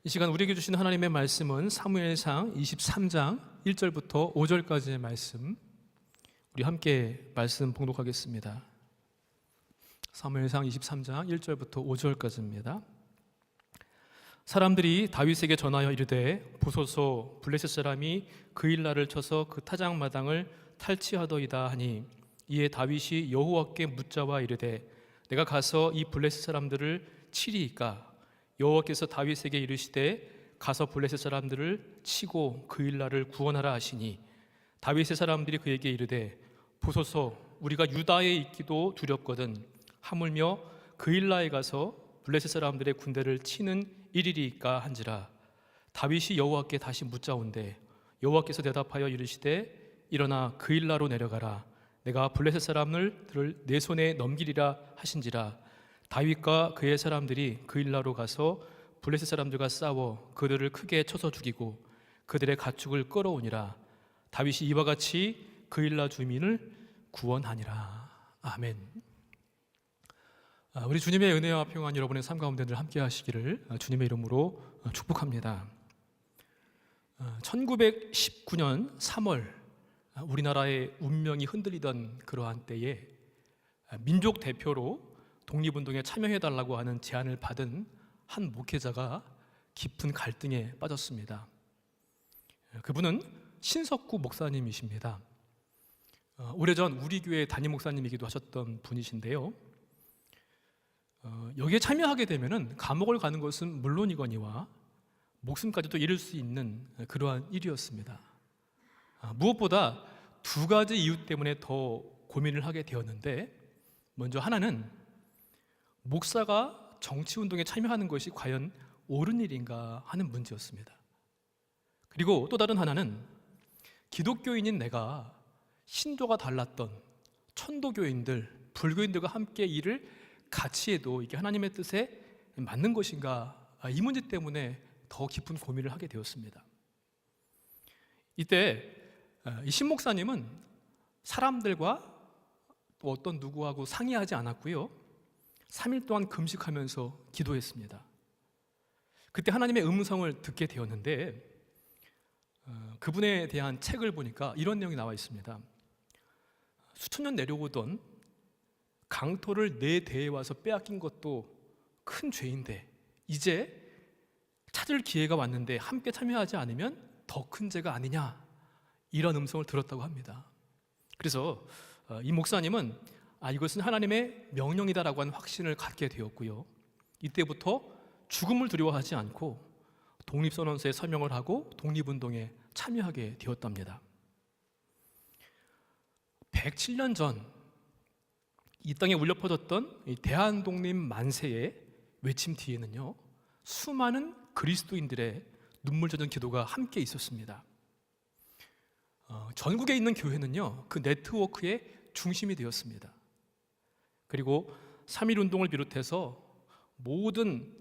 이 시간 우리에게 주신 하나님의 말씀은 사무엘상 23장 1절부터 5절까지의 말씀, 우리 함께 말씀 봉독하겠습니다. 사무엘상 23장 1절부터 5절까지입니다. 사람들이 다윗에게 전하여 이르되 보소서 블레셋 사람이 그일라를 쳐서 그 타작마당을 탈취하더이다 하니, 이에 다윗이 여호와께 묻자와 이르되 내가 가서 이 블레셋 사람들을 치리이까? 여호와께서 다윗에게 이르시되 가서 블레셋 사람들을 치고 그일라를 구원하라 하시니, 다윗의 사람들이 그에게 이르되 보소서 우리가 유다에 있기도 두렵거든 하물며 그일라에 가서 블레셋 사람들의 군대를 치는 일이리이까 한지라. 다윗이 여호와께 다시 묻자온대 여호와께서 대답하여 이르시되 일어나 그일라로 내려가라. 내가 블레셋 사람들을 내 손에 넘기리라 하신지라. 다윗과 그의 사람들이 그일라로 가서 블레셋 사람들과 싸워 그들을 크게 쳐서 죽이고 그들의 가축을 끌어오니라. 다윗이 이와 같이 그일라 주민을 구원하니라. 아멘. 우리 주님의 은혜와 평안 여러분의 삶 가운데 늘 함께 하시기를 주님의 이름으로 축복합니다. 1919년 3월 우리나라의 운명이 흔들리던 그러한 때에 민족 대표로 독립운동에 참여해달라고 하는 제안을 받은 한 목회자가 깊은 갈등에 빠졌습니다. 그분은 신석구 목사님이십니다. 오래전 우리 교회 담임 목사님이기도 하셨던 분이신데요. 여기에 참여하게 되면 감옥을 가는 것은 물론이거니와 목숨까지도 잃을 수 있는 그러한 일이었습니다. 무엇보다 두 가지 이유 때문에 더 고민을 하게 되었는데, 먼저 하나는 목사가 정치운동에 참여하는 것이 과연 옳은 일인가 하는 문제였습니다. 그리고 또 다른 하나는 기독교인인 내가 신조가 달랐던 천도교인들, 불교인들과 함께 일을 같이 해도 이게 하나님의 뜻에 맞는 것인가, 이 문제 때문에 더 깊은 고민을 하게 되었습니다. 이때 이 신 목사님은 사람들과 또 어떤 누구하고 상의하지 않았고요, 3일 동안 금식하면서 기도했습니다. 그때 하나님의 음성을 듣게 되었는데, 그분에 대한 책을 보니까 이런 내용이 나와 있습니다. 수천 년 내려오던 강토를 내 대에 와서 빼앗긴 것도 큰 죄인데 이제 찾을 기회가 왔는데 함께 참여하지 않으면 더 큰 죄가 아니냐, 이런 음성을 들었다고 합니다. 그래서 이 목사님은 이것은 하나님의 명령이다라고 하는 확신을 갖게 되었고요, 이때부터 죽음을 두려워하지 않고 독립선언서에 서명을 하고 독립운동에 참여하게 되었답니다. 107년 전 이 땅에 울려 퍼졌던 대한독립 만세의 외침 뒤에는요, 수많은 그리스도인들의 눈물 젖은 기도가 함께 있었습니다. 전국에 있는 교회는요, 그 네트워크의 중심이 되었습니다. 그리고 3.1운동을 비롯해서 모든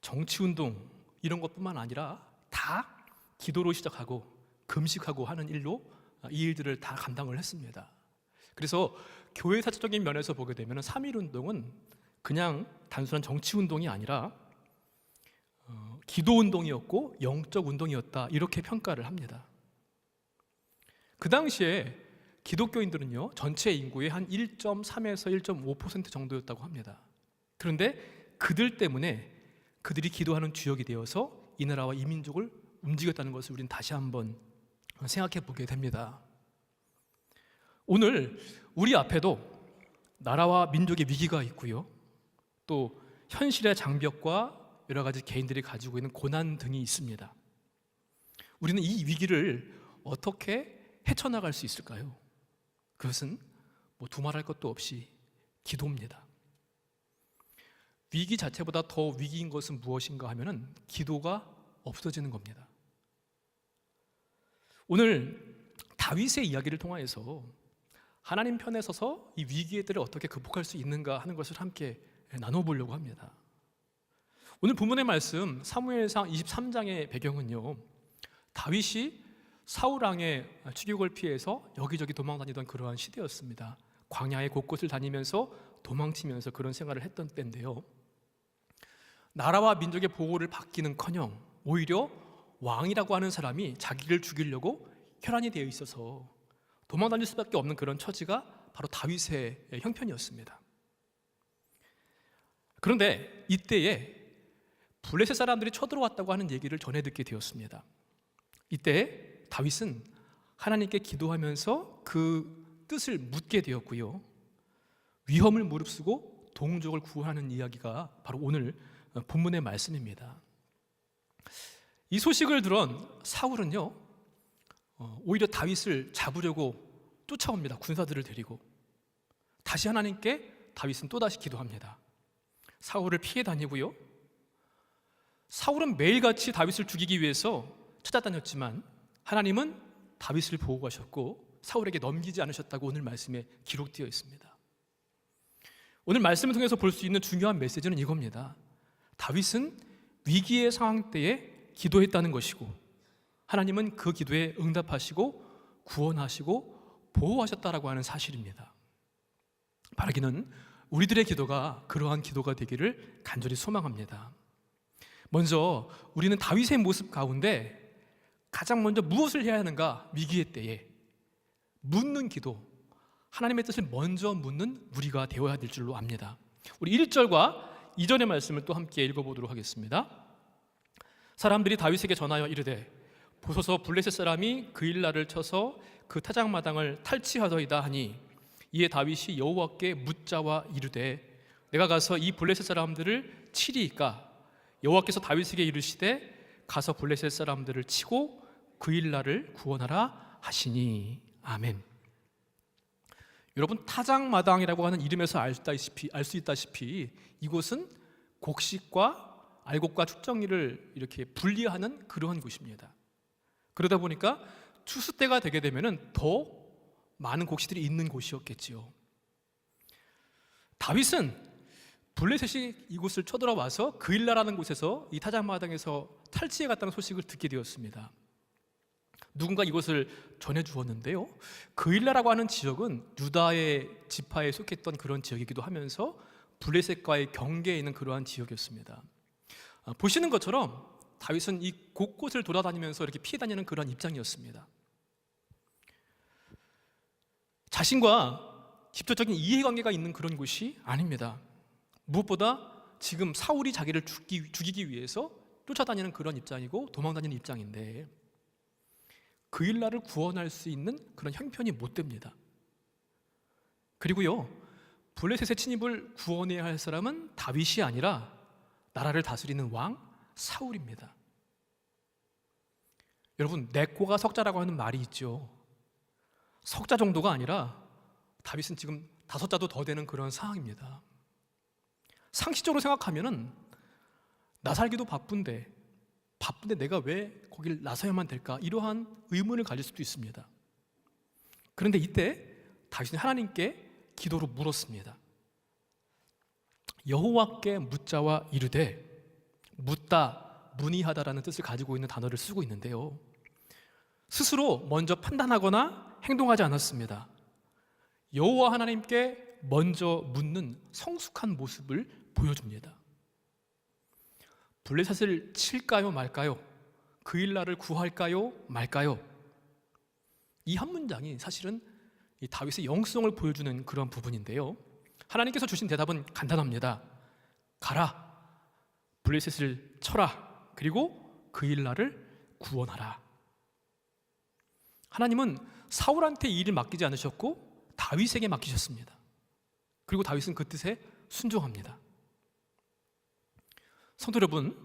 정치운동 이런 것뿐만 아니라 다 기도로 시작하고 금식하고 하는 일로 이 일들을 다 감당을 했습니다. 그래서 교회 사적인 면에서 보게 되면 3.1운동은 그냥 단순한 정치운동이 아니라 기도운동이었고 영적 운동이었다, 이렇게 평가를 합니다. 그 당시에 기독교인들은요, 전체 인구의 한 1.3에서 1.5% 정도였다고 합니다. 그런데 그들 때문에 그들이 기도하는 주역이 되어서 이 나라와 이 민족을 움직였다는 것을 우리는 다시 한번 생각해 보게 됩니다. 오늘 우리 앞에도 나라와 민족의 위기가 있고요, 또 현실의 장벽과 여러 가지 개인들이 가지고 있는 고난 등이 있습니다. 우리는 이 위기를 어떻게 헤쳐나갈 수 있을까요? 그것은 두말할 것도 없이 기도입니다. 위기 자체보다 더 위기인 것은 무엇인가 하면은 기도가 없어지는 겁니다. 오늘 다윗의 이야기를 통하여서 하나님 편에 서서 이 위기들을 어떻게 극복할 수 있는가 하는 것을 함께 나눠보려고 합니다. 오늘 본문의 말씀 사무엘상 23장의 배경은요, 다윗이 사울왕의 추격을 피해서 여기저기 도망다니던 그러한 시대였습니다. 광야의 곳곳을 다니면서 도망치면서 그런 생활을 했던 때인데요, 나라와 민족의 보호를 받기는커녕 오히려 왕이라고 하는 사람이 자기를 죽이려고 혈안이 되어 있어서 도망다닐 수밖에 없는 그런 처지가 바로 다윗의 형편이었습니다. 그런데 이때에 블레셋 사람들이 쳐들어왔다고 하는 얘기를 전해 듣게 되었습니다. 이때 다윗은 하나님께 기도하면서 그 뜻을 묻게 되었고요, 위험을 무릅쓰고 동족을 구원하는 이야기가 바로 오늘 본문의 말씀입니다. 이 소식을 들은 사울은요, 오히려 다윗을 잡으려고 쫓아옵니다. 군사들을 데리고. 다시 하나님께 다윗은 또다시 기도합니다. 사울을 피해 다니고요, 사울은 매일같이 다윗을 죽이기 위해서 찾아다녔지만 하나님은 다윗을 보고 가셨고 사울에게 넘기지 않으셨다고 오늘 말씀에 기록되어 있습니다. 오늘 말씀을 통해서 볼 수 있는 중요한 메시지는 이겁니다. 다윗은 위기의 상황 때에 기도했다는 것이고 하나님은 그 기도에 응답하시고 구원하시고 보호하셨다라고 하는 사실입니다. 바라기는 우리들의 기도가 그러한 기도가 되기를 간절히 소망합니다. 먼저 우리는 다윗의 모습 가운데 가장 먼저 무엇을 해야 하는가? 위기의 때에 묻는 기도, 하나님의 뜻을 먼저 묻는 우리가 되어야 될 줄로 압니다. 우리 1절과 2절의 말씀을 또 함께 읽어보도록 하겠습니다. 사람들이 다윗에게 전하여 이르되 보소서 블레셋 사람이 그일라를 쳐서 그 타작마당을 탈취하더이다 하니 이에 다윗이 여호와께 묻자와 이르되 내가 가서 이 블레셋 사람들을 치리이까? 여호와께서 다윗에게 이르시되 가서 블레셋 사람들을 치고 그일라를 구원하라 하시니. 아멘. 여러분, 타작마당이라고 하는 이름에서 알 수 있다시피 이곳은 곡식과 알곡과 축정일을 이렇게 분리하는 그러한 곳입니다. 그러다 보니까 추수 때가 되게 되면은 더 많은 곡식들이 있는 곳이었겠지요. 다윗은 블레셋이 이곳을 쳐들어와서 그일라라는 곳에서 이 타작마당에서 탈취해 갔다는 소식을 듣게 되었습니다. 누군가 이것을 전해 주었는데요, 그일라라고 하는 지역은 유다의 지파에 속했던 그런 지역이기도 하면서 블레셋과의 경계에 있는 그러한 지역이었습니다. 보시는 것처럼 다윗은 이 곳곳을 돌아다니면서 이렇게 피해 다니는 그런 입장이었습니다. 자신과 직접적인 이해관계가 있는 그런 곳이 아닙니다. 무엇보다 지금 사울이 자기를 죽이기 위해서 쫓아다니는 그런 입장이고 도망다니는 입장인데 그일라를 구원할 수 있는 그런 형편이 못 됩니다. 그리고요, 블레셋의 침입을 구원해야 할 사람은 다윗이 아니라 나라를 다스리는 왕 사울입니다. 여러분, 내 코가 석자라고 하는 말이 있죠. 석자 정도가 아니라 다윗은 지금 5자도 더 되는 그런 상황입니다. 상식적으로 생각하면은 나 살기도 바쁜데 내가 왜 거길 나서야만 될까? 이러한 의문을 가질 수도 있습니다. 그런데 이때 다윗은 하나님께 기도로 물었습니다. 여호와께 묻자와 이르되, 묻다, 문의하다라는 뜻을 가지고 있는 단어를 쓰고 있는데요, 스스로 먼저 판단하거나 행동하지 않았습니다. 여호와 하나님께 먼저 묻는 성숙한 모습을 보여줍니다. 블레셋을 칠까요 말까요? 그일라를 구할까요 말까요? 이 한 문장이 사실은 이 다윗의 영성을 보여주는 그런 부분인데요, 하나님께서 주신 대답은 간단합니다. 가라, 블레셋을 쳐라, 그리고 그일라를 구원하라. 하나님은 사울한테 이 일을 맡기지 않으셨고 다윗에게 맡기셨습니다. 그리고 다윗은 그 뜻에 순종합니다. 성도 여러분,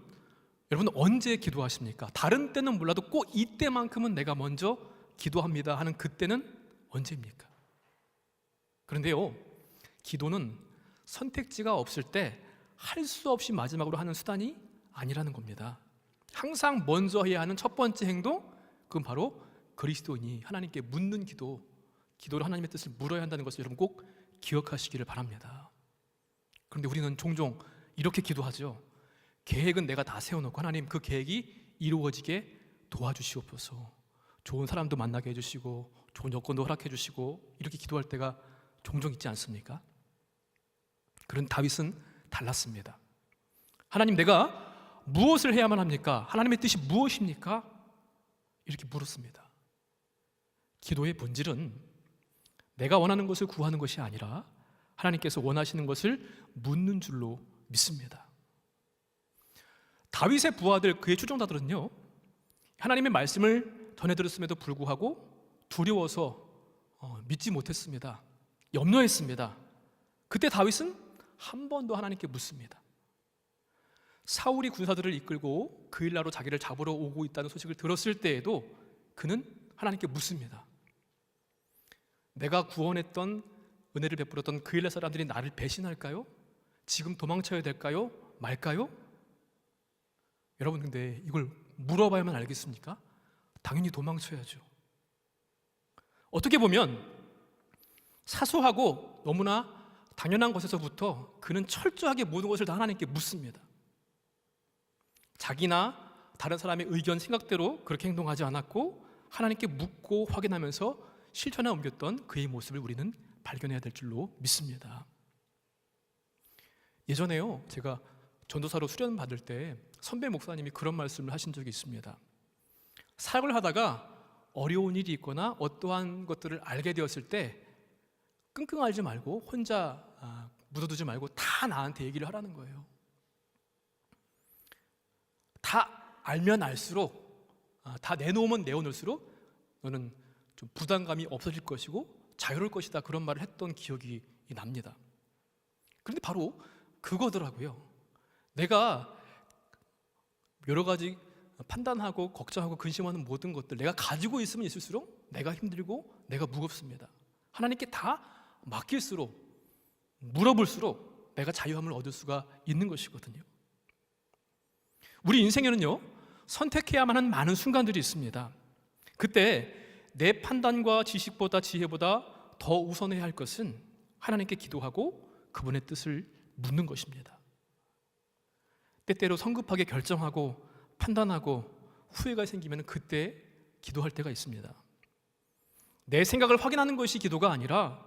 여러분은 언제 기도하십니까? 다른 때는 몰라도 꼭 이때만큼은 내가 먼저 기도합니다 하는 그때는 언제입니까? 그런데요, 기도는 선택지가 없을 때 할 수 없이 마지막으로 하는 수단이 아니라는 겁니다. 항상 먼저 해야 하는 첫 번째 행동, 그건 바로 그리스도인이 하나님께 묻는 기도로 하나님의 뜻을 물어야 한다는 것을 여러분 꼭 기억하시기를 바랍니다. 그런데 우리는 종종 이렇게 기도하죠. 계획은 내가 다 세워놓고 하나님 그 계획이 이루어지게 도와주시옵소서. 좋은 사람도 만나게 해주시고 좋은 여건도 허락해 주시고 이렇게 기도할 때가 종종 있지 않습니까? 그런 다윗은 달랐습니다. 하나님, 내가 무엇을 해야만 합니까? 하나님의 뜻이 무엇입니까? 이렇게 물었습니다. 기도의 본질은 내가 원하는 것을 구하는 것이 아니라 하나님께서 원하시는 것을 묻는 줄로 믿습니다. 다윗의 부하들, 그의 추종자들은요, 하나님의 말씀을 전해 들었음에도 불구하고 두려워서 믿지 못했습니다. 염려했습니다. 그때 다윗은 한 번 더 하나님께 묻습니다. 사울이 군사들을 이끌고 그일라로 자기를 잡으러 오고 있다는 소식을 들었을 때에도 그는 하나님께 묻습니다. 내가 구원했던, 은혜를 베풀었던 그일라 사람들이 나를 배신할까요? 지금 도망쳐야 될까요? 말까요? 여러분, 근데 이걸 물어봐야만 알겠습니까? 당연히 도망쳐야죠. 어떻게 보면 사소하고 너무나 당연한 것에서부터 그는 철저하게 모든 것을 다 하나님께 묻습니다. 자기나 다른 사람의 의견, 생각대로 그렇게 행동하지 않았고 하나님께 묻고 확인하면서 실천에 옮겼던 그의 모습을 우리는 발견해야 될 줄로 믿습니다. 예전에요, 제가 전도사로 수련 받을 때 선배 목사님이 그런 말씀을 하신 적이 있습니다. 사역을 하다가 어려운 일이 있거나 어떠한 것들을 알게 되었을 때 끙끙 앓지 말고 혼자 묻어두지 말고 다 나한테 얘기를 하라는 거예요. 다 알면 알수록, 다 내놓으면 내어놓을수록 너는 좀 부담감이 없어질 것이고 자유로울 것이다, 그런 말을 했던 기억이 납니다. 그런데 바로 그거더라고요. 내가 여러 가지 판단하고 걱정하고 근심하는 모든 것들, 내가 가지고 있으면 있을수록 내가 힘들고 내가 무겁습니다. 하나님께 다 맡길수록, 물어볼수록 내가 자유함을 얻을 수가 있는 것이거든요. 우리 인생에는요, 선택해야만 하는 많은 순간들이 있습니다. 그때 내 판단과 지식보다 지혜보다 더 우선해야 할 것은 하나님께 기도하고 그분의 뜻을 묻는 것입니다. 때때로 성급하게 결정하고 판단하고 후회가 생기면 그때 기도할 때가 있습니다. 내 생각을 확인하는 것이 기도가 아니라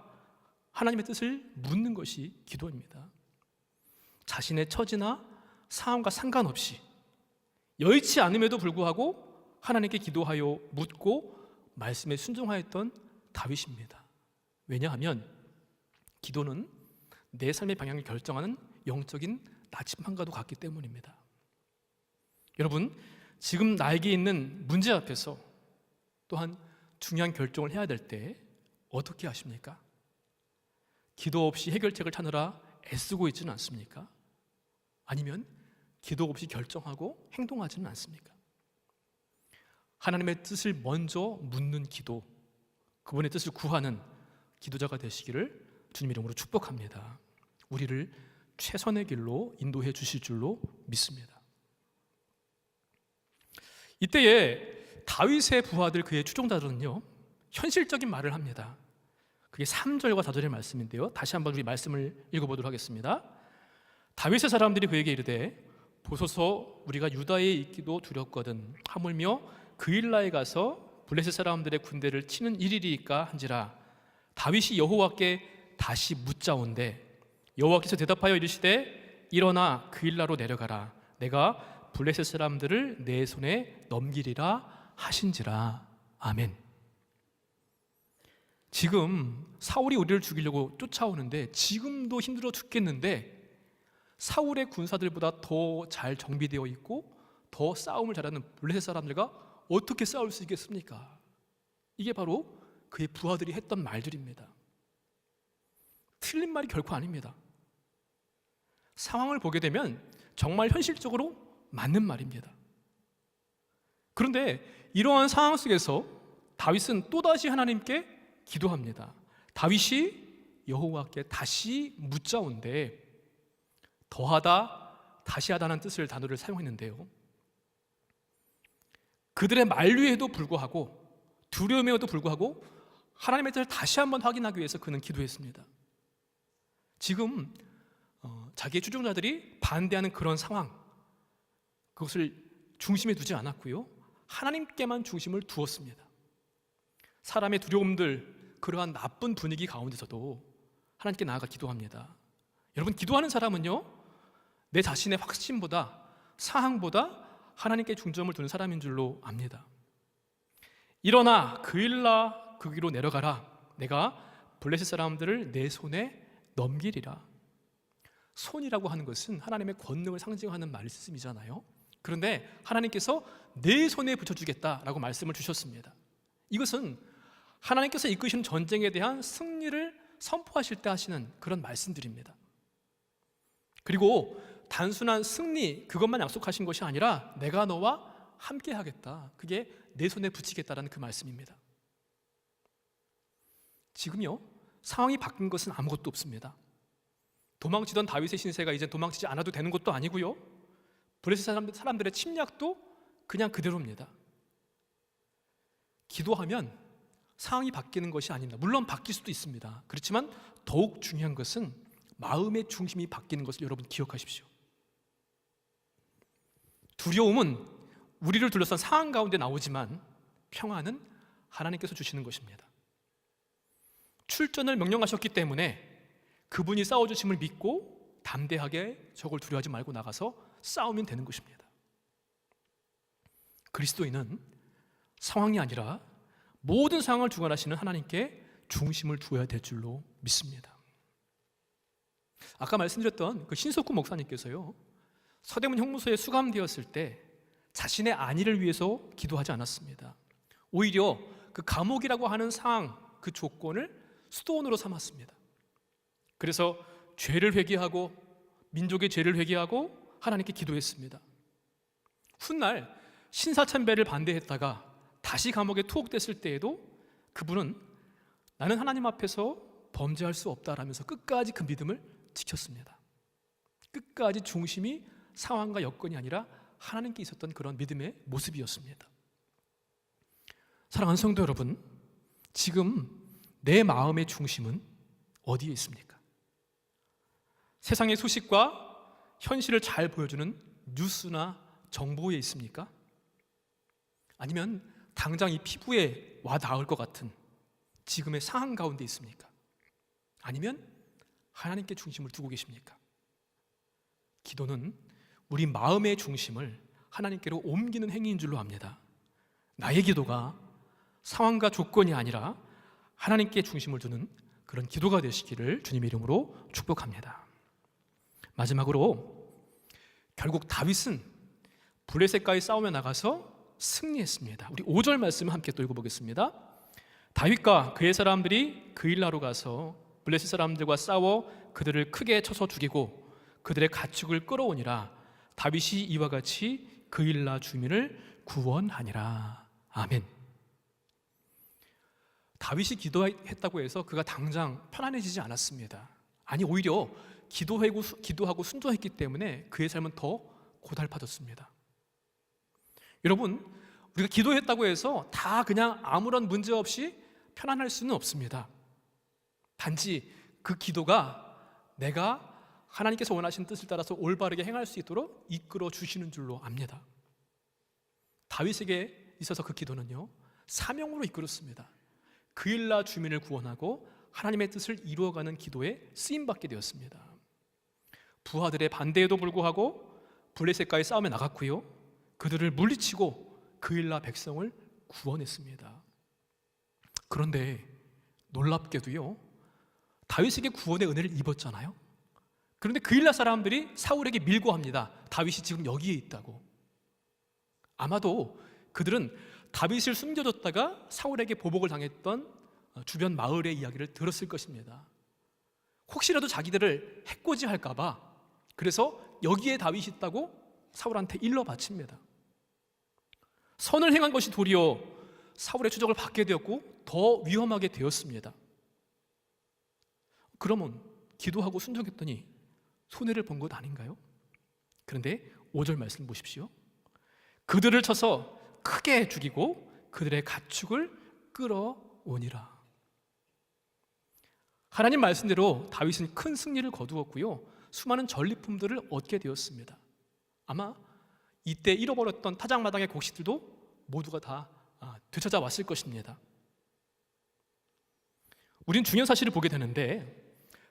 하나님의 뜻을 묻는 것이 기도입니다. 자신의 처지나 상황과 상관없이 여의치 않음에도 불구하고 하나님께 기도하여 묻고 말씀에 순종하였던 다윗입니다. 왜냐하면 기도는 내 삶의 방향을 결정하는 영적인 나침반과도 같기 때문입니다. 여러분, 지금 나에게 있는 문제 앞에서 또한 중요한 결정을 해야 될 때 어떻게 하십니까? 기도 없이 해결책을 찾느라 애쓰고 있지는 않습니까? 아니면 기도 없이 결정하고 행동하지는 않습니까? 하나님의 뜻을 먼저 묻는 기도, 그분의 뜻을 구하는 기도자가 되시기를 주님 이름으로 축복합니다. 우리를 최선의 길로 인도해 주실 줄로 믿습니다. 이때에 다윗의 부하들, 그의 추종자들은요, 현실적인 말을 합니다. 그게 3절과 4절의 말씀인데요, 다시 한번 우리 말씀을 읽어보도록 하겠습니다. 다윗의 사람들이 그에게 이르되 보소서, 우리가 유다에 있기도 두렵거든 하물며 그일라에 가서 블레셋 사람들의 군대를 치는 일이리이까 한지라. 다윗이 여호와께 다시 묻자온대 여호와께서 대답하여 이르시되 일어나 그일라로 내려가라. 내가 블레셋 사람들을 내 손에 넘기리라 하신지라. 아멘. 지금 사울이 우리를 죽이려고 쫓아오는데, 지금도 힘들어 죽겠는데 사울의 군사들보다 더 잘 정비되어 있고 더 싸움을 잘하는 블레셋 사람들과 어떻게 싸울 수 있겠습니까? 이게 바로 그의 부하들이 했던 말들입니다. 틀린 말이 결코 아닙니다. 상황을 보게 되면 정말 현실적으로 맞는 말입니다. 그런데 이러한 상황 속에서 다윗은 또다시 하나님께 기도합니다. 다윗이 여호와께 다시 묻자온데, 더하다, 다시하다는 뜻을 단어를 사용했는데요, 그들의 만류에도 불구하고 두려움에도 불구하고 하나님의 뜻을 다시 한번 확인하기 위해서 그는 기도했습니다. 지금 자기의 추종자들이 반대하는 그런 상황, 그것을 중심에 두지 않았고요, 하나님께만 중심을 두었습니다. 사람의 두려움들, 그러한 나쁜 분위기 가운데서도 하나님께 나아가 기도합니다. 여러분, 기도하는 사람은요, 내 자신의 확신보다 사항보다 하나님께 중점을 두는 사람인 줄로 압니다. 일어나 그일라 그 위로 내려가라. 내가 블레셋 사람들을 내 손에 넘기리라. 손이라고 하는 것은 하나님의 권능을 상징하는 말씀이잖아요. 그런데 하나님께서 내 손에 붙여주겠다라고 말씀을 주셨습니다. 이것은 하나님께서 이끄시는 전쟁에 대한 승리를 선포하실 때 하시는 그런 말씀들입니다. 그리고 단순한 승리 그것만 약속하신 것이 아니라 내가 너와 함께 하겠다. 그게 내 손에 붙이겠다라는 그 말씀입니다. 지금요, 상황이 바뀐 것은 아무것도 없습니다. 도망치던 다윗의 신세가 이제 도망치지 않아도 되는 것도 아니고요, 블레셋 사람들의 침략도 그냥 그대로입니다. 기도하면 상황이 바뀌는 것이 아닙니다. 물론 바뀔 수도 있습니다. 그렇지만 더욱 중요한 것은 마음의 중심이 바뀌는 것을 여러분 기억하십시오. 두려움은 우리를 둘러싼 상황 가운데 나오지만 평안은 하나님께서 주시는 것입니다. 출전을 명령하셨기 때문에 그분이 싸워주심을 믿고 담대하게 적을 두려워하지 말고 나가서 싸우면 되는 것입니다. 그리스도인은 상황이 아니라 모든 상황을 주관하시는 하나님께 중심을 두어야 될 줄로 믿습니다. 아까 말씀드렸던 그 신석구 목사님께서요, 서대문 형무소에 수감되었을 때 자신의 안위를 위해서 기도하지 않았습니다. 오히려 그 감옥이라고 하는 상황, 그 조건을 수도원으로 삼았습니다. 그래서 죄를 회개하고 민족의 죄를 회개하고 하나님께 기도했습니다. 훗날 신사참배를 반대했다가 다시 감옥에 투옥됐을 때에도 그분은 나는 하나님 앞에서 범죄할 수 없다라면서 끝까지 그 믿음을 지켰습니다. 끝까지 중심이 상황과 여건이 아니라 하나님께 있었던 그런 믿음의 모습이었습니다. 사랑하는 성도 여러분, 지금 내 마음의 중심은 어디에 있습니까? 세상의 소식과 현실을 잘 보여주는 뉴스나 정보에 있습니까? 아니면 당장 이 피부에 와 닿을 것 같은 지금의 상황 가운데 있습니까? 아니면 하나님께 중심을 두고 계십니까? 기도는 우리 마음의 중심을 하나님께로 옮기는 행위인 줄로 압니다. 나의 기도가 상황과 조건이 아니라 하나님께 중심을 두는 그런 기도가 되시기를 주님의 이름으로 축복합니다. 마지막으로 결국 다윗은 블레셋과의 싸움에 나가서 승리했습니다. 우리 5절 말씀 함께 또 읽어보겠습니다. 다윗과 그의 사람들이 그일라로 가서 블레셋 사람들과 싸워 그들을 크게 쳐서 죽이고 그들의 가축을 끌어오니라. 다윗이 이와 같이 그일라 주민을 구원하니라. 아멘. 다윗이 기도했다고 해서 그가 당장 편안해지지 않았습니다. 아니, 오히려 기도하고 순종했기 때문에 그의 삶은 더 고달파졌습니다. 여러분, 우리가 기도했다고 해서 다 그냥 아무런 문제 없이 편안할 수는 없습니다. 단지 그 기도가 내가 하나님께서 원하시는 뜻을 따라서 올바르게 행할 수 있도록 이끌어 주시는 줄로 압니다. 다윗에게 있어서 그 기도는요, 사명으로 이끌었습니다. 그일라 주민을 구원하고 하나님의 뜻을 이루어가는 기도에 쓰임받게 되었습니다. 부하들의 반대에도 불구하고 블레셋과의 싸움에 나갔고요, 그들을 물리치고 그일라 백성을 구원했습니다. 그런데 놀랍게도요, 다윗에게 구원의 은혜를 입었잖아요. 그런데 그일라 사람들이 사울에게 밀고 합니다. 다윗이 지금 여기에 있다고. 아마도 그들은 다윗을 숨겨뒀다가 사울에게 보복을 당했던 주변 마을의 이야기를 들었을 것입니다. 혹시라도 자기들을 해코지할까 봐 그래서 여기에 다윗이 있다고 사울한테 일러 바칩니다. 선을 행한 것이 도리어 사울의 추적을 받게 되었고 더 위험하게 되었습니다. 그러면 기도하고 순종했더니 손해를 본 것 아닌가요? 그런데 5절 말씀 보십시오. 그들을 쳐서 크게 죽이고 그들의 가축을 끌어오니라. 하나님 말씀대로 다윗은 큰 승리를 거두었고요, 수많은 전리품들을 얻게 되었습니다. 아마 이때 잃어버렸던 타작마당의 곡식들도 모두가 다 되찾아왔을 것입니다. 우린 중요한 사실을 보게 되는데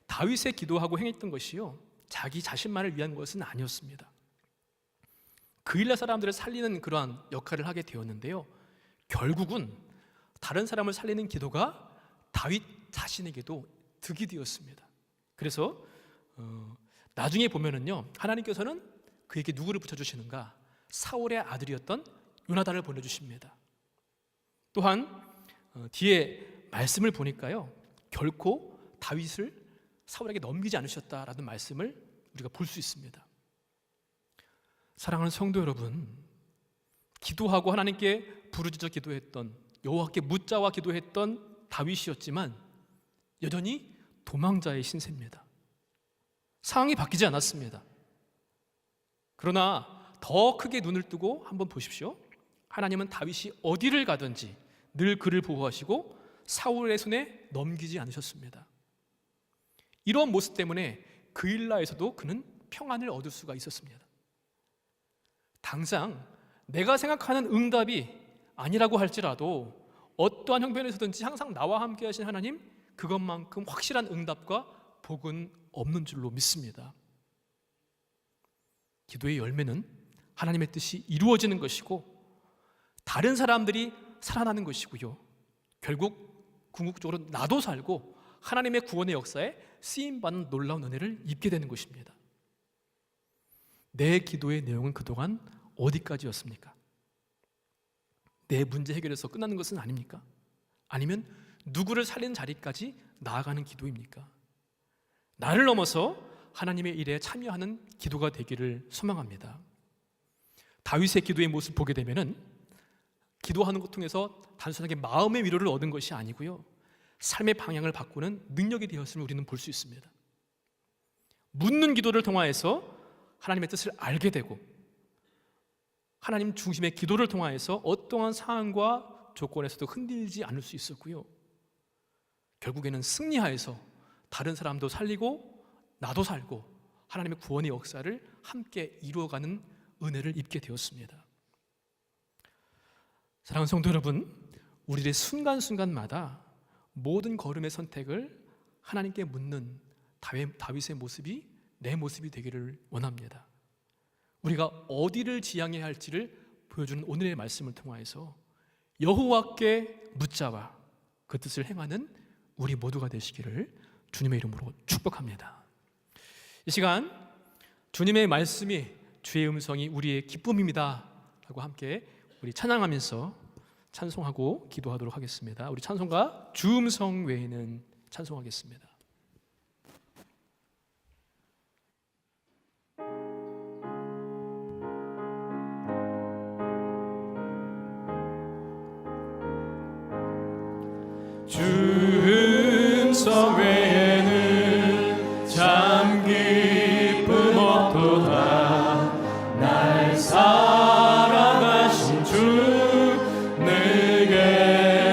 다윗의 기도하고 행했던 것이요, 자기 자신만을 위한 것은 아니었습니다. 그일라 사람들을 살리는 그러한 역할을 하게 되었는데요, 결국은 다른 사람을 살리는 기도가 다윗 자신에게도 득이 되었습니다. 그래서 나중에 보면은요, 하나님께서는 그에게 누구를 붙여주시는가? 사울의 아들이었던 요나단을 보내주십니다. 또한 뒤에 말씀을 보니까요, 결코 다윗을 사울에게 넘기지 않으셨다라는 말씀을 우리가 볼 수 있습니다. 사랑하는 성도 여러분, 기도하고 하나님께 부르짖어 기도했던, 여호와께 묻자와 기도했던 다윗이었지만 여전히 도망자의 신세입니다. 상황이 바뀌지 않았습니다. 그러나 더 크게 눈을 뜨고 한번 보십시오. 하나님은 다윗이 어디를 가든지 늘 그를 보호하시고 사울의 손에 넘기지 않으셨습니다. 이런 모습 때문에 그일라에서도 그는 평안을 얻을 수가 있었습니다. 당장 내가 생각하는 응답이 아니라고 할지라도 어떠한 형편에서든지 항상 나와 함께 하신 하나님, 그것만큼 확실한 응답과 복은 없는 줄로 믿습니다. 기도의 열매는 하나님의 뜻이 이루어지는 것이고 다른 사람들이 살아나는 것이고요, 결국 궁극적으로 나도 살고 하나님의 구원의 역사에 쓰임받는 놀라운 은혜를 입게 되는 것입니다. 내 기도의 내용은 그동안 어디까지였습니까? 내 문제 해결에서 끝나는 것은 아닙니까? 아니면 누구를 살리는 자리까지 나아가는 기도입니까? 나를 넘어서 하나님의 일에 참여하는 기도가 되기를 소망합니다. 다윗의 기도의 모습을 보게 되면은 기도하는 것 통해서 단순하게 마음의 위로를 얻은 것이 아니고요, 삶의 방향을 바꾸는 능력이 되었음을 우리는 볼 수 있습니다. 묻는 기도를 통하여서 하나님의 뜻을 알게 되고, 하나님 중심의 기도를 통하여서 어떠한 상황과 조건에서도 흔들리지 않을 수 있었고요, 결국에는 승리하여서 다른 사람도 살리고 나도 살고 하나님의 구원의 역사를 함께 이루어가는 은혜를 입게 되었습니다. 사랑하는 성도 여러분, 우리의 순간순간마다 모든 걸음의 선택을 하나님께 묻는 다윗의 모습이 내 모습이 되기를 원합니다. 우리가 어디를 지향해야 할지를 보여주는 오늘의 말씀을 통하여서 여호와께 묻자와 그 뜻을 행하는 우리 모두가 되시기를 주님의 이름으로 축복합니다. 이 시간 주님의 말씀이, 주의 음성이 우리의 기쁨입니다 라고 함께 우리 찬양하면서 찬송하고 기도하도록 하겠습니다. 우리 찬송가 주 음성 외에는 찬송하겠습니다. 주 음성 외에는 참 기쁨 없도다. 날 사랑하신 주 늘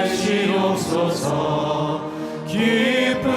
계시옵소서. 기쁨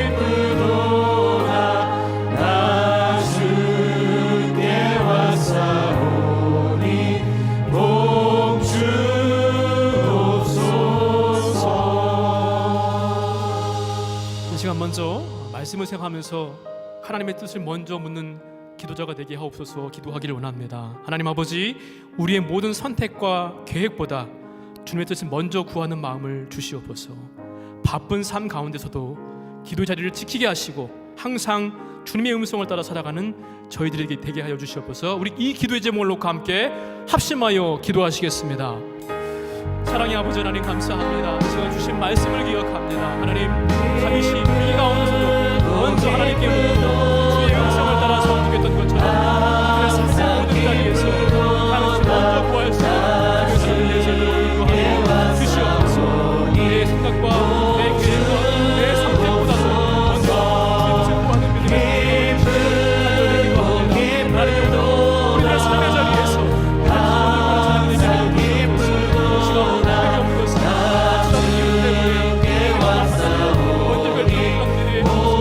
기쁘도다 나 주께 왔사오니 복 주옵소서. 이 시간 먼저 말씀을 생각하면서 하나님의 뜻을 먼저 묻는 기도자가 되게 하옵소서 기도하기를 원합니다. 하나님 아버지, 우리의 모든 선택과 계획보다 주님의 뜻을 먼저 구하는 마음을 주시옵소서. 바쁜 삶 가운데서도 기도 자리를 지키게 하시고 항상 주님의 음성을 따라 살아가는 저희들에게 되게 하여 주시옵소서. 우리 이 기도의 제목을 놓고 함께 합심하여 기도하시겠습니다. 사랑의 아버지 하나님, 감사합니다. 제가 주신 말씀을 기억합니다. 하나님, 다윗이 위기 가운데서도 먼저 하나님께 묻고 주의 음성을 따라 선택했던 것처럼 그의 삶의 모든 자리에서 하나님을 먼저 구할 수 있는 그 예수님을 인도하여 주시옵소서. 내 생각과 내 계획과 내 선택보다도 먼저 주의 뜻을 구하는 믿음의 마음을 주시기도 합니다. 하나님, 우리의 삶의 자리에서 하나님의 자리에게 시간 없는 것은 참 기운 때문에 원들과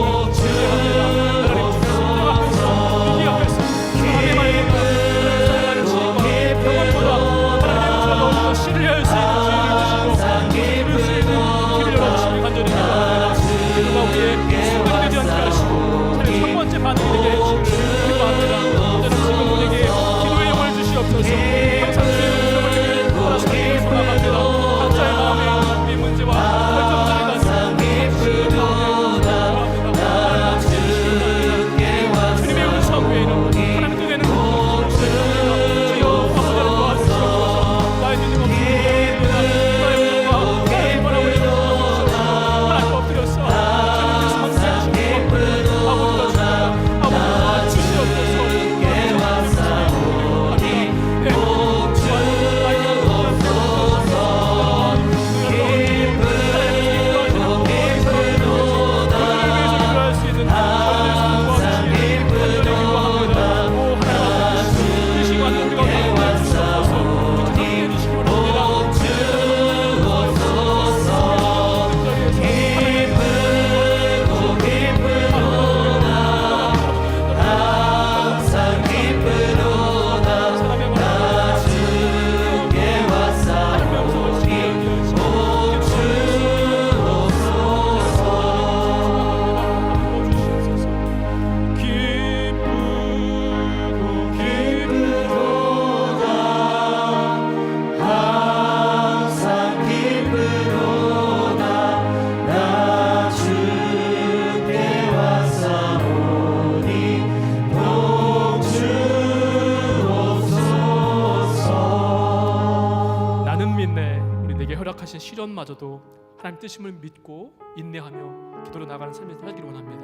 일들의 허락하신 시련마저도 하나님 뜻임을 믿고 인내하며 기도로 나가는 삶을 살기를 원합니다.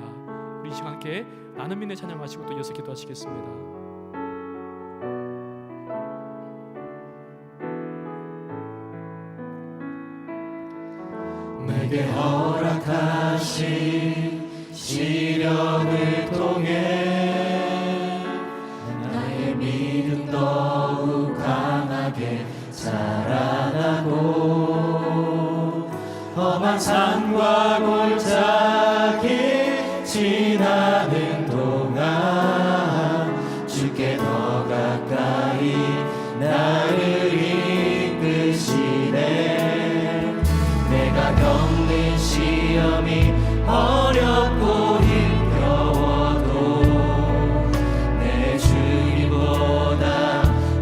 우리 이 시간 함께 나는 믿네 찬양하시고 또 이어서 기도하시겠습니다. 내게 허락하신 시련을 통해 나의 믿음 더욱 강하게 자라나고 험한 산과 골짜기 지나는 동안 주께 더 가까이 나를 이끄시네. 내가 겪는 시험이 어렵고 힘겨워도 내 주님보다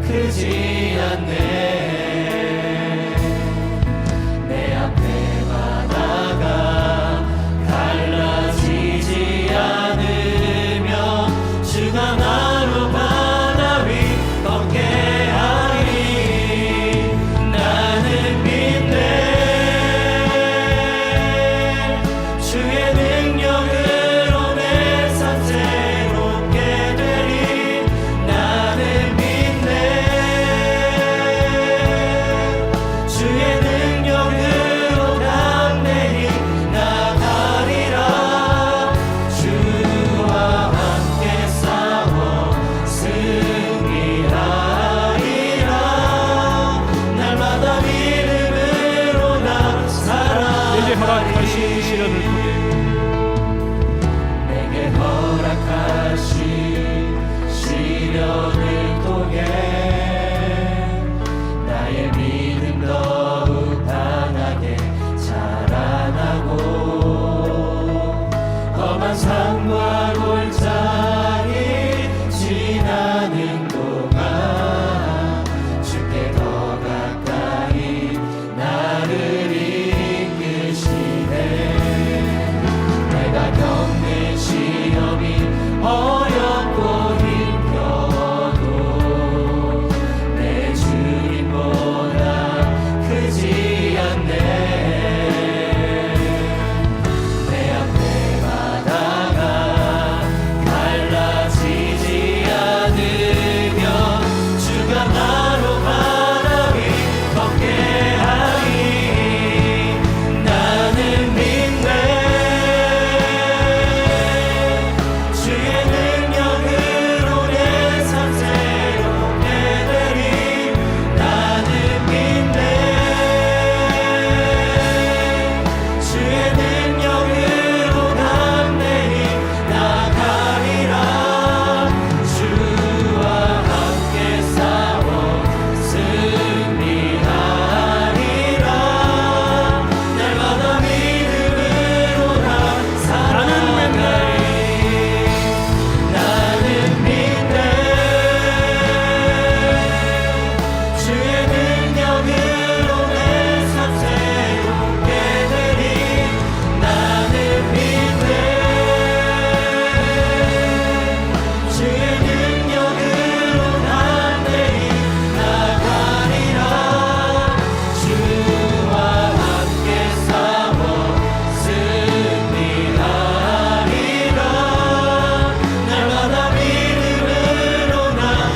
크지 않네. 내 앞에 바다가 갈라지지 않아 산과 골짜기 지나는 동안 주께 더 가까이 나를 이끄시네. 내가 겪는 시험이 어렵고 힘겨워도 내 주님보다 크지 않네.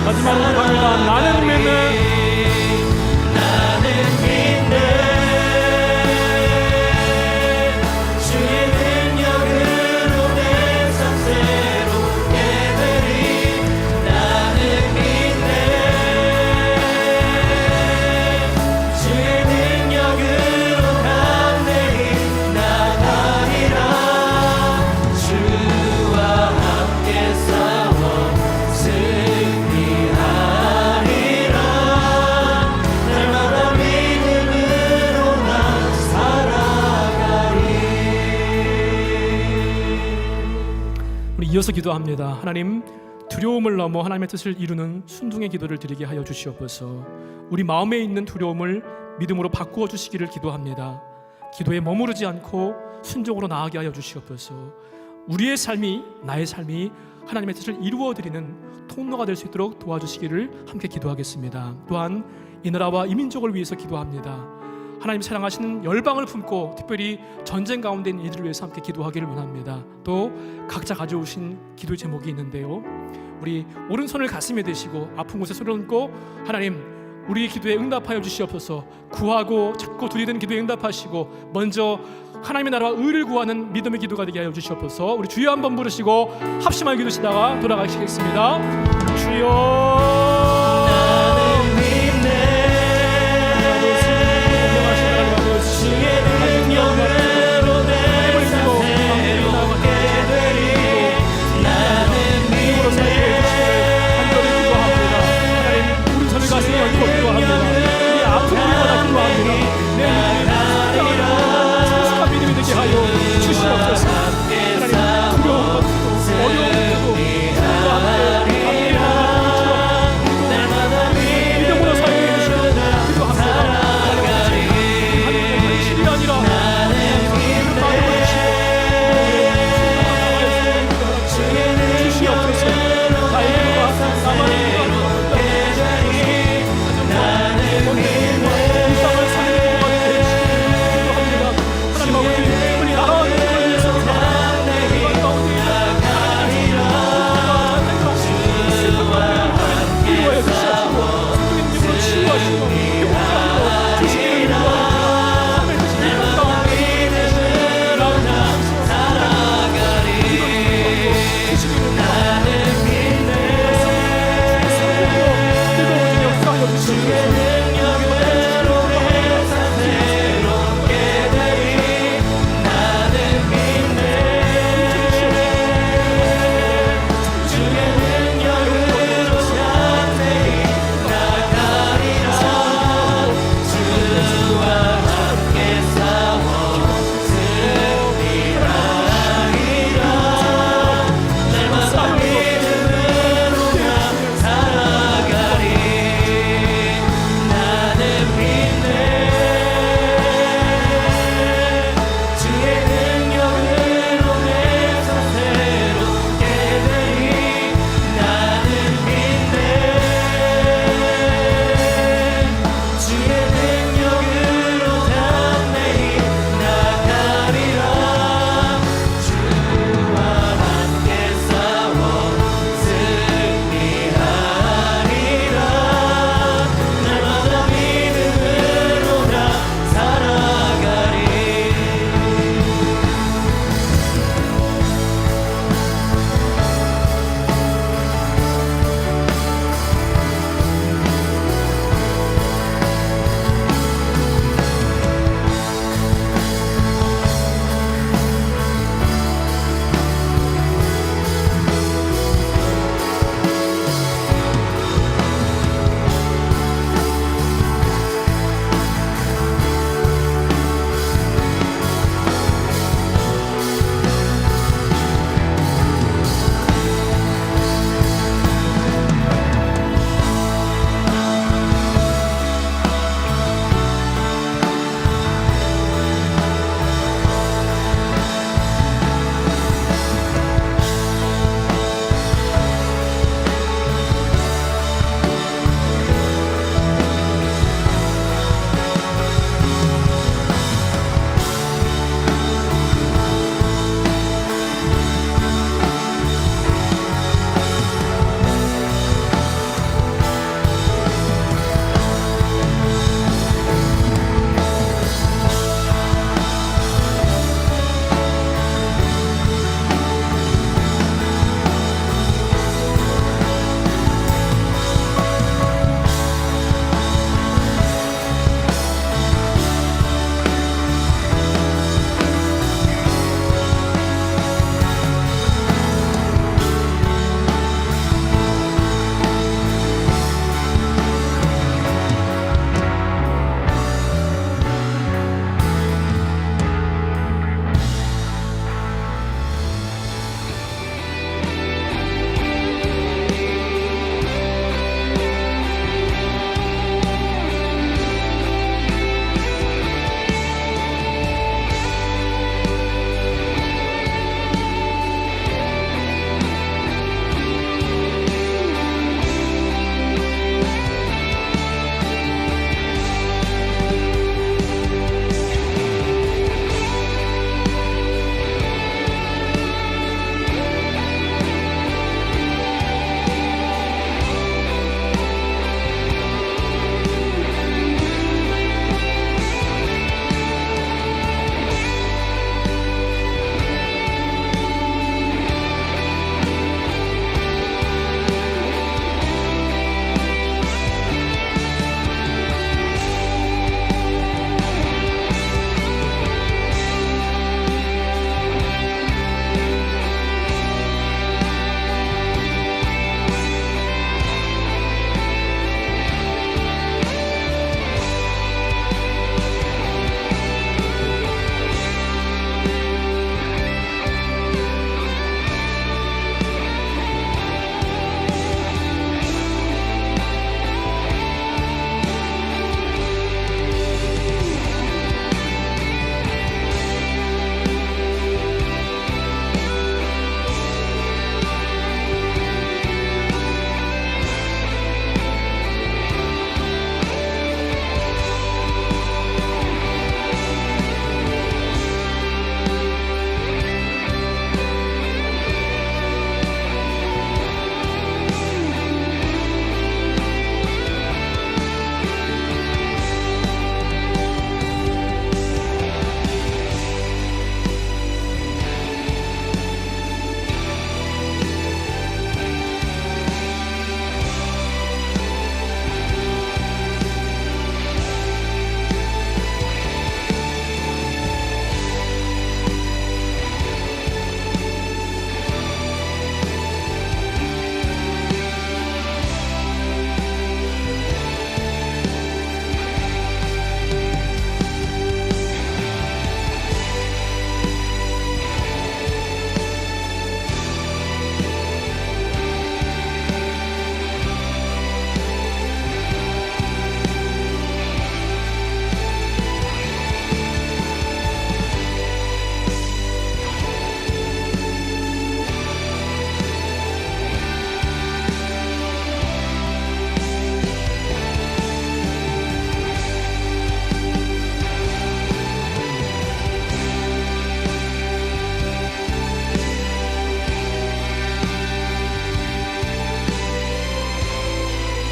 마지막으로 갑니다. 나는 믿는 주의 능력으로 내 삶 새롭게 되리. 나는 믿네. 주의 능력으로 담대히 나가리라. 주와 함께 싸워 이어서 기도합니다. 하나님, 두려움을 넘어 하나님의 뜻을 이루는 순종의 기도를 드리게 하여 주시옵소서. 우리 마음에 있는 두려움을 믿음으로 바꾸어 주시기를 기도합니다. 기도에 머무르지 않고 순종으로 나아가게 하여 주시옵소서. 우리의 삶이, 나의 삶이 하나님의 뜻을 이루어 드리는 통로가 될 수 있도록 도와주시기를 함께 기도하겠습니다. 또한 이 나라와 이 민족을 위해서 기도합니다. 하나님 사랑하시는 열방을 품고 특별히 전쟁 가운데 있는 이들을 위해서 함께 기도하기를 원합니다. 또 각자 가져오신 기도 제목이 있는데요, 우리 오른손을 가슴에 대시고 아픈 곳에 손을 얹고 하나님, 우리의 기도에 응답하여 주시옵소서. 구하고 찾고 두리는 기도에 응답하시고 먼저 하나님의 나라와 의를 구하는 믿음의 기도가 되게 하여 주시옵소서. 우리 주여 한번 부르시고 합심하게 기도시다가 돌아가시겠습니다. 주여